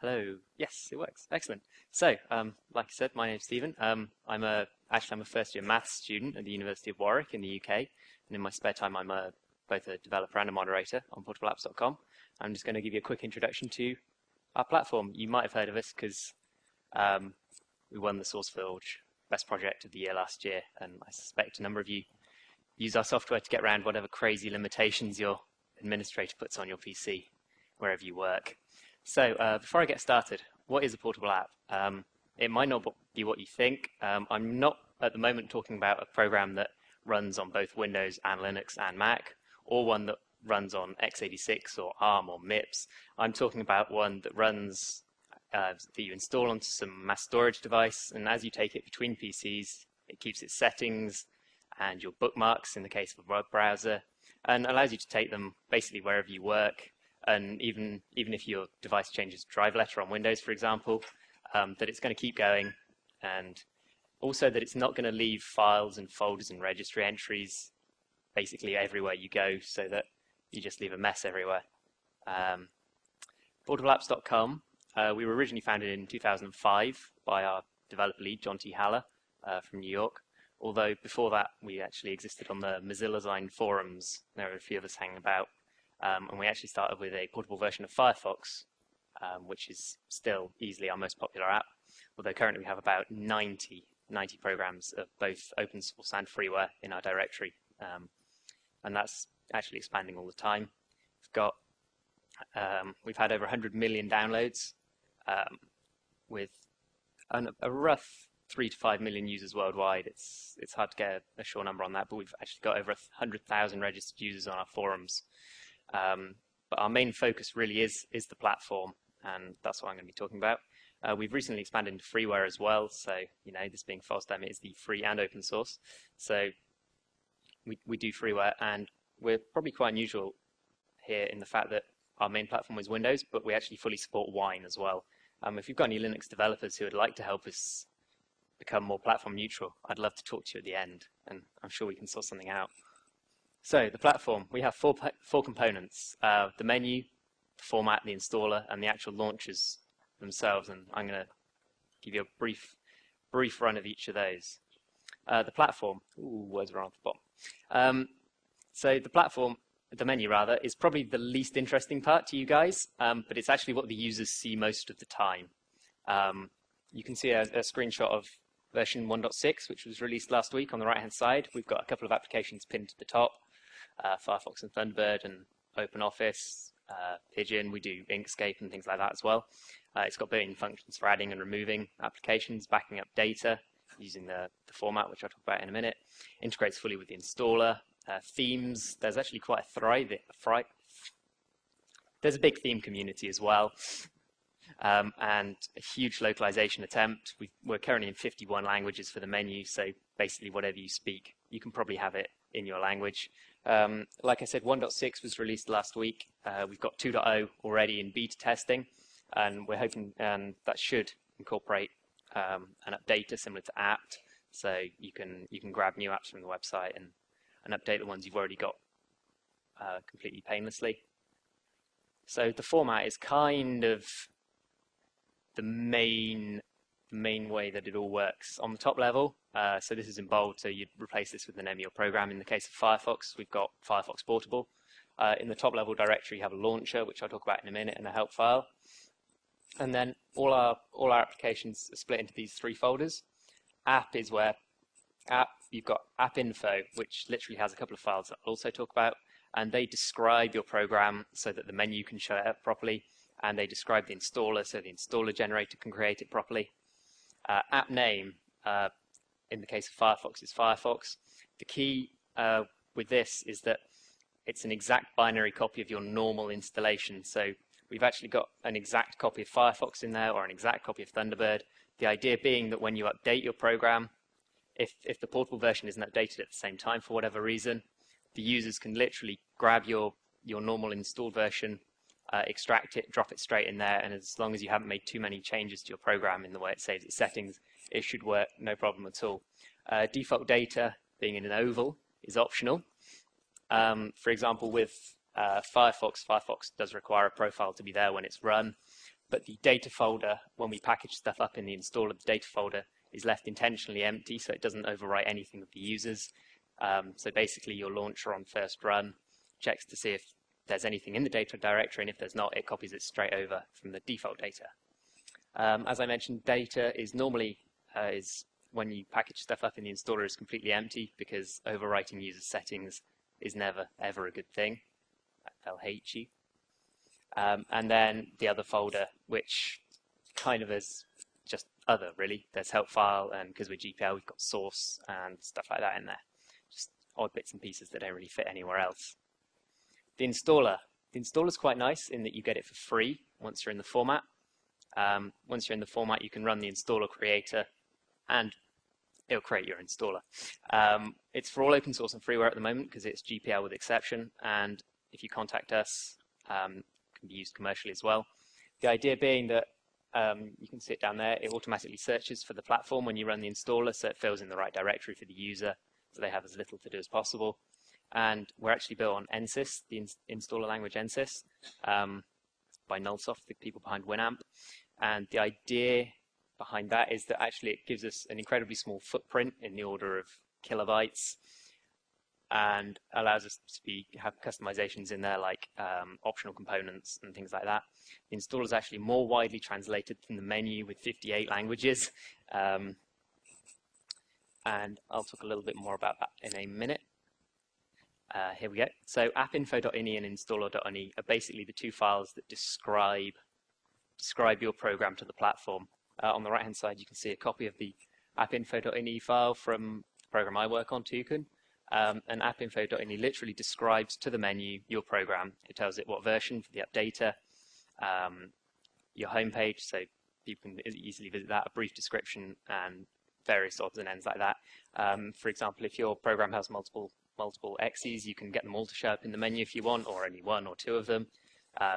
Hello. Yes, it works. Excellent. So, like I said, my name's Stephen. I'm a first-year maths student at the University of Warwick in the UK, and in my spare time, I'm both a developer and a moderator on portableapps.com. I'm just going to give you a quick introduction to our platform. You might have heard of us because we won the SourceForge Best Project of the Year last year, and I suspect a number of you use our software to get around whatever crazy limitations your administrator puts on your PC wherever you work. So before I get started, what is a portable app? It might not be what you think. I'm not at the moment talking about a program that runs on both Windows and Linux and Mac, or one that runs on x86 or ARM or MIPS. I'm talking about one that runs that you install onto some mass storage device, and as you take it between PCs, it keeps its settings and your bookmarks in the case of a web browser, and allows you to take them basically wherever you work. And even if your device changes drive letter on Windows, for example, that it's going to keep going, and also that it's not going to leave files and folders and registry entries basically everywhere you go, so that you just leave a mess everywhere. Portableapps.com, we were originally founded in 2005 by our developer lead, John T. Haller from New York, although before that we actually existed on the Mozilla Design forums. There were a few of us hanging about. And we actually started with a portable version of Firefox, which is still easily our most popular app, although currently we have about 90 programs of both open source and freeware in our directory, and that's actually expanding all the time. We've had over 100 million downloads, with a rough 3 to 5 million users worldwide. It's hard to get a sure number on that, but we've actually got over 100,000 registered users on our forums. But our main focus really is the platform, and that's what I'm going to be talking about. We've recently expanded into freeware as well, so this being FOSDEM, it is the free and open source. So we do freeware, and we're probably quite unusual here in the fact that our main platform is Windows, but we actually fully support Wine as well. If you've got any Linux developers who would like to help us become more platform neutral, I'd love to talk to you at the end, and I'm sure we can sort something out. So the platform, we have four components: the menu, the format, the installer, and the actual launchers themselves. And I'm going to give you a brief run of each of those. The platform, words are on the bottom. So the platform, the menu rather, is probably the least interesting part to you guys, but it's actually what the users see most of the time. You can see a screenshot of version 1.6, which was released last week on the right-hand side. We've got a couple of applications pinned to the top. Firefox and Thunderbird and OpenOffice, Pigeon, we do Inkscape and things like that as well. It's got built-in functions for adding and removing applications, backing up data using the format, which I'll talk about in a minute. Integrates fully with the installer. Themes, there's actually quite there's a big theme community as well, and a huge localization attempt. We're currently in 51 languages for the menu, so basically whatever you speak, you can probably have it in your language. Like I said, 1.6 was released last week. We've got 2.0 already in beta testing, and we're hoping that should incorporate an updater similar to apt, so you can grab new apps from the website and update the ones you've already got completely painlessly. So the format is kind of the main way that it all works. On the top level, so this is in bold, so you'd replace this with an emule program. In the case of Firefox, we've got Firefox Portable. In the top level directory, you have a launcher, which I'll talk about in a minute, and a help file. And then all our applications are split into these three folders. App is where you've got app info, which literally has a couple of files that I'll also talk about, and they describe your program so that the menu can show it up properly, and they describe the installer so the installer generator can create it properly. App name, in the case of Firefox, is Firefox. The key with this is that it's an exact binary copy of your normal installation. So we've actually got an exact copy of Firefox in there, or an exact copy of Thunderbird. The idea being that when you update your program, if the portable version isn't updated at the same time for whatever reason, the users can literally grab your normal installed version, extract it, drop it straight in there, and as long as you haven't made too many changes to your program in the way it saves its settings, it should work no problem at all. Default data, being in an oval, is optional. For example, with Firefox does require a profile to be there when it's run, but the data folder, when we package stuff up in the installer, the data folder is left intentionally empty, so it doesn't overwrite anything of the users. So basically your launcher on first run checks to see if there's anything in the data directory, and if there's not, it copies it straight over from the default data. As I mentioned, data is normally, when you package stuff up in the installer, is completely empty, because overwriting user settings is never, ever a good thing. They'll hate you. And then the other folder, which kind of is just other, really. There's help file, and because we're GPL, we've got source and stuff like that in there. Just odd bits and pieces that don't really fit anywhere else. The installer. The installer's quite nice in that you get it for free once you're in the format. Once you're in the format, you can run the installer creator, and it'll create your installer. It's for all open source and freeware at the moment, because it's GPL with exception, and if you contact us, it can be used commercially as well. The idea being that you can see it down there, it automatically searches for the platform when you run the installer, so it fills in the right directory for the user, so they have as little to do as possible. And we're actually built on NSYS, the installer language NSYS, by Nullsoft, the people behind Winamp. And the idea behind that is that actually it gives us an incredibly small footprint in the order of kilobytes, and allows us to have customizations in there, like optional components and things like that. The installer is actually more widely translated than the menu, with 58 languages. And I'll talk a little bit more about that in a minute. Here we go. So appinfo.ini and installer.ini are basically the two files that describe your program to the platform. On the right-hand side, you can see a copy of the appinfo.ini file from the program I work on, Toucan. And appinfo.ini literally describes to the menu your program. It tells it what version for the updater, your homepage, so people can easily visit that, a brief description, and various odds and ends like that. For example, if your program has multiple X's, you can get them all to show up in the menu if you want, or only one or two of them,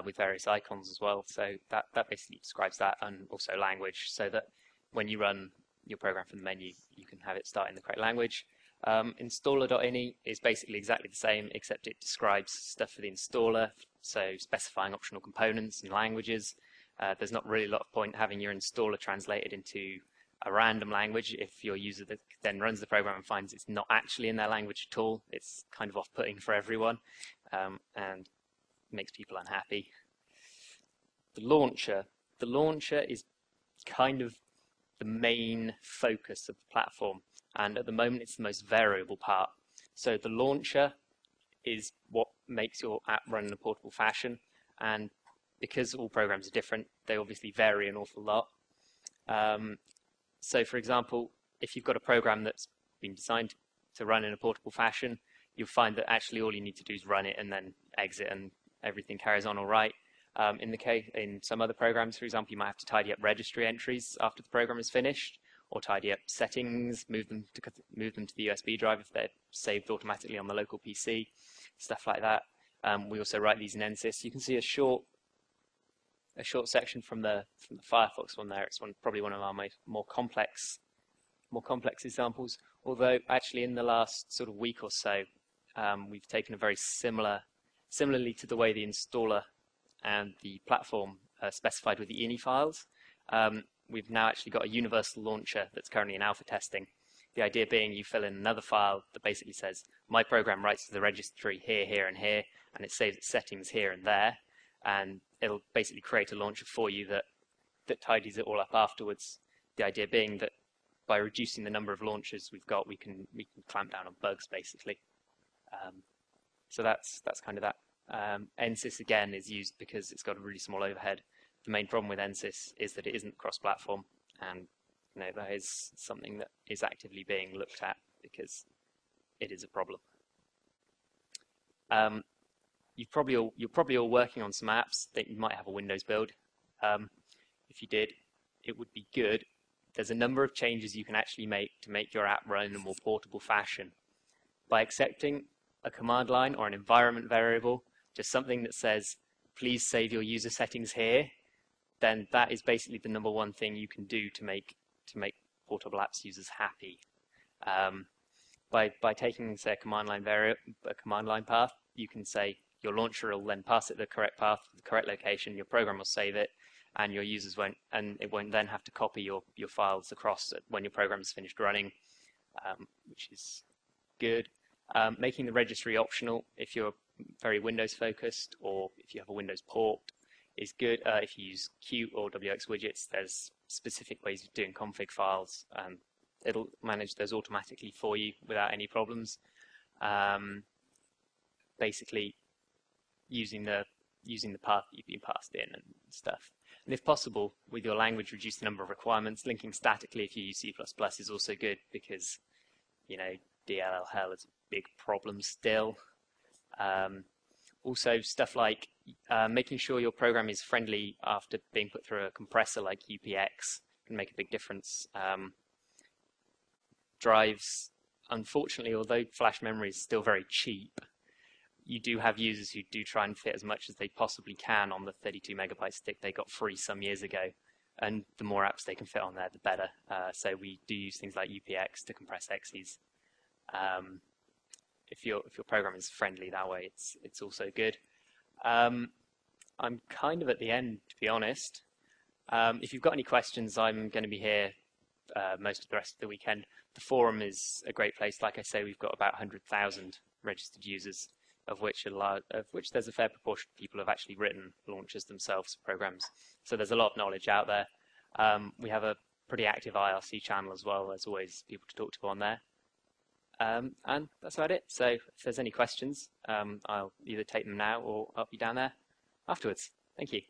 with various icons as well. So that basically describes that, and also language, so that when you run your program from the menu, you can have it start in the correct language. Installer.ini is basically exactly the same, except it describes stuff for the installer, so specifying optional components and languages. There's not really a lot of point having your installer translated into a random language if your user then runs the program and finds it's not actually in their language at all. It's kind of off-putting for everyone, and makes people unhappy. The launcher is kind of the main focus of the platform, and at the moment it's the most variable part. So the launcher is what makes your app run in a portable fashion, and because all programs are different, they obviously vary an awful lot. So for example, if you've got a program that's been designed to run in a portable fashion, you'll find that actually all you need to do is run it and then exit, and everything carries on all right. In some other programs, for example, you might have to tidy up registry entries after the program is finished, or tidy up settings, move them to the USB drive if they're saved automatically on the local PC, stuff like that. We also write these in NSYS. You can see a short section from the Firefox one there. It's probably one of our more complex examples. Although actually in the last sort of week or so, we've taken a very similarly to the way the installer and the platform are specified with the ini files. We've now actually got a universal launcher that's currently in alpha testing. The idea being you fill in another file that basically says, my program writes to the registry here, here, and here, and it saves its settings here and there, and it'll basically create a launcher for you that tidies it all up afterwards. The idea being that by reducing the number of launchers we've got, we can clamp down on bugs, basically. So that's kind of that. NSYS, again, is used because it's got a really small overhead. The main problem with NSYS is that it isn't cross-platform, and that is something that is actively being looked at because it is a problem. You're probably all working on some apps that you might have a Windows build. If you did, it would be good. There's a number of changes you can actually make to make your app run in a more portable fashion. By accepting a command line or an environment variable, just something that says, please save your user settings here, then that is basically the number one thing you can do to make portable apps users happy. By taking, say, a command line path, you can say your launcher will then pass it the correct path, the correct location, your program will save it, and your users won't, and it won't then have to copy your files across when your program is finished running, which is good. Making the registry optional if you're very Windows focused or if you have a Windows port is good. If you use Qt or WX widgets, there's specific ways of doing config files. It'll manage those automatically for you without any problems. Basically, using the path that you've been passed in and stuff. And if possible, with your language, reduce the number of requirements. Linking statically if you use C++ is also good because, you know, DLL hell is a big problem still. Also, stuff like making sure your program is friendly after being put through a compressor like UPX can make a big difference. Drives, unfortunately, although flash memory is still very cheap, you do have users who do try and fit as much as they possibly can on the 32 megabyte stick they got free some years ago. And the more apps they can fit on there, the better. So we do use things like UPX to compress exes. If your program is friendly that way, it's also good. I'm kind of at the end, to be honest. If you've got any questions, I'm going to be here most of the rest of the weekend. The forum is a great place. Like I say, we've got about 100,000 registered users, of which there's a fair proportion of people who have actually written launchers themselves, programs. So there's a lot of knowledge out there. We have a pretty active IRC channel as well. There's always people to talk to on there. And that's about it. So if there's any questions, I'll either take them now or I'll be down there afterwards. Thank you.